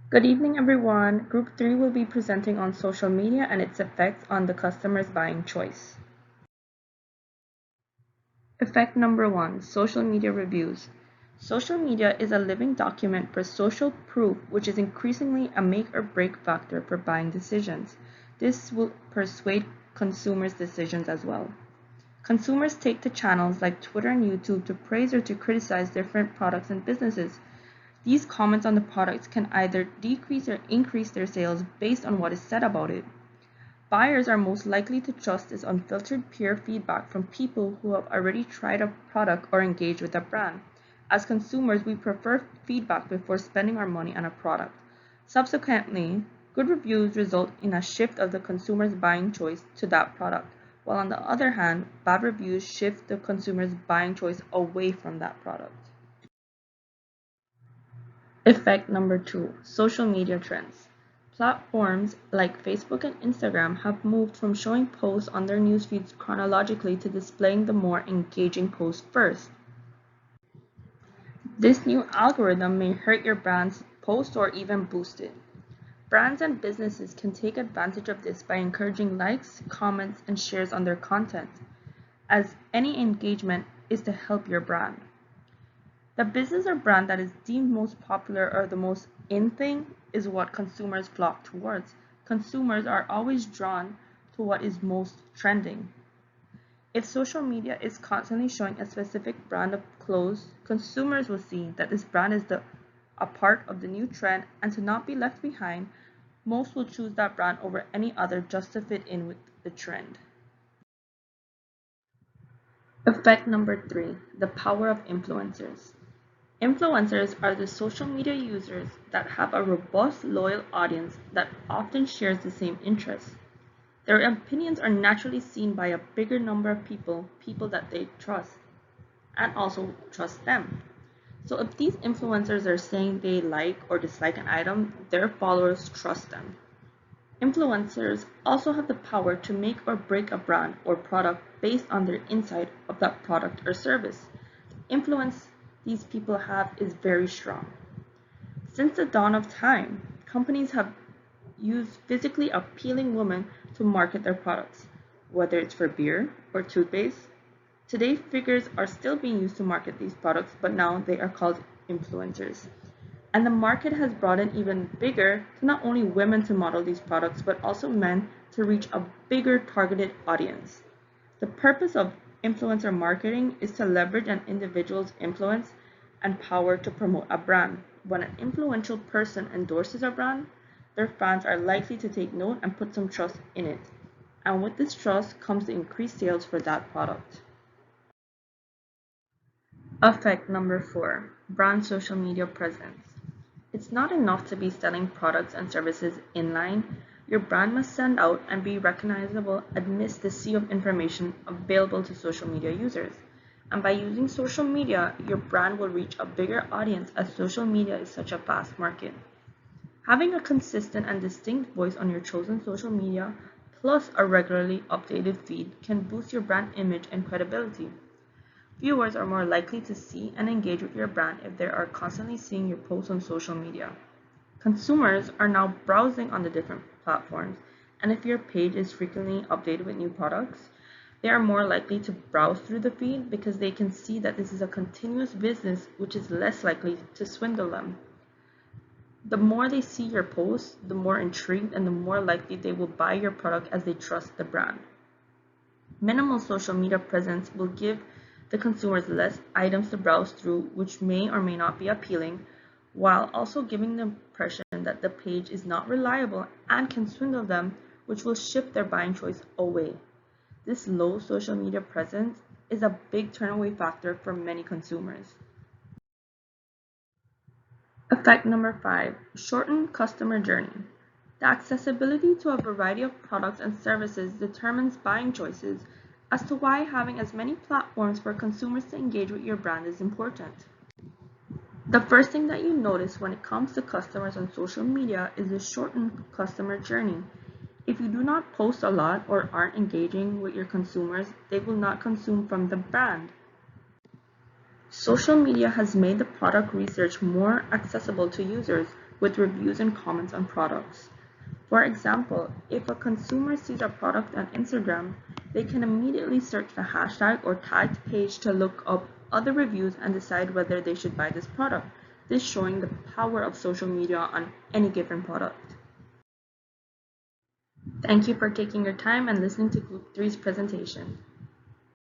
Good evening, everyone. Group 3 will be presenting on social media and its effects on the customer's buying choice. Effect number 1, social media reviews. Social media is a living document for social proof, which is increasingly a make or break factor for buying decisions. This will persuade consumers' decisions as well. Consumers take to channels like Twitter and YouTube to praise or to criticize different products and businesses. These comments on the products can either decrease or increase their sales based on what is said about it. Buyers are most likely to trust this unfiltered peer feedback from people who have already tried a product or engaged with a brand. As consumers, we prefer feedback before spending our money on a product. Subsequently, good reviews result in a shift of the consumer's buying choice to that product, while on the other hand, bad reviews shift the consumer's buying choice away from that product. Effect number 2, social media trends. Platforms like Facebook and Instagram have moved from showing posts on their news feeds chronologically to displaying the more engaging posts first. This new algorithm may hurt your brand's post or even boost it. Brands and businesses can take advantage of this by encouraging likes, comments, and shares on their content, as any engagement is to help your brand. The business or brand that is deemed most popular or the most in thing is what consumers flock towards. Consumers are always drawn to what is most trending. If social media is constantly showing a specific brand of clothes, consumers will see that this brand is a part of the new trend, and to not be left behind, most will choose that brand over any other just to fit in with the trend. Effect number 3, the power of influencers. Influencers are the social media users that have a robust, loyal audience that often shares the same interests. Their opinions are naturally seen by a bigger number of people that they trust, and also trust them. So if these influencers are saying they like or dislike an item, their followers trust them. Influencers also have the power to make or break a brand or product based on their insight of that product or service. The influence these people have is very strong. Since the dawn of time, companies have used physically appealing women to market their products, whether it's for beer or toothpaste. Today, figures are still being used to market these products, but now they are called influencers. And the market has broadened even bigger to not only women to model these products, but also men to reach a bigger targeted audience. The purpose of influencer marketing is to leverage an individual's influence and power to promote a brand. When an influential person endorses a brand, their fans are likely to take note and put some trust in it. And with this trust comes the increased sales for that product. Effect number 4, brand social media presence. It's not enough to be selling products and services inline. Your brand must stand out and be recognizable amidst the sea of information available to social media users. And by using social media, your brand will reach a bigger audience as social media is such a vast market. Having a consistent and distinct voice on your chosen social media, plus a regularly updated feed, can boost your brand image and credibility. Viewers are more likely to see and engage with your brand if they are constantly seeing your posts on social media. Consumers are now browsing on the different platforms, and if your page is frequently updated with new products, they are more likely to browse through the feed because they can see that this is a continuous business, which is less likely to swindle them. The more they see your posts, the more intrigued and the more likely they will buy your product as they trust the brand. Minimal social media presence will give the consumers less items to browse through, which may or may not be appealing, while also giving the impression that the page is not reliable and can swindle them, which will shift their buying choice away. This low social media presence is a big turnaway factor for many consumers. Effect number 5, shorten customer journey. The accessibility to a variety of products and services determines buying choices as to why having as many platforms for consumers to engage with your brand is important. The first thing that you notice when it comes to customers on social media is the shortened customer journey. If you do not post a lot or aren't engaging with your consumers, they will not consume from the brand. Social media has made the product research more accessible to users. with reviews and comments on products. For example, if a consumer sees a product on Instagram, they can immediately search the hashtag or tagged page to look up other reviews and decide whether they should buy this product. This showing the power of social media on any given product. Thank you for taking your time and listening to Group 3's presentation.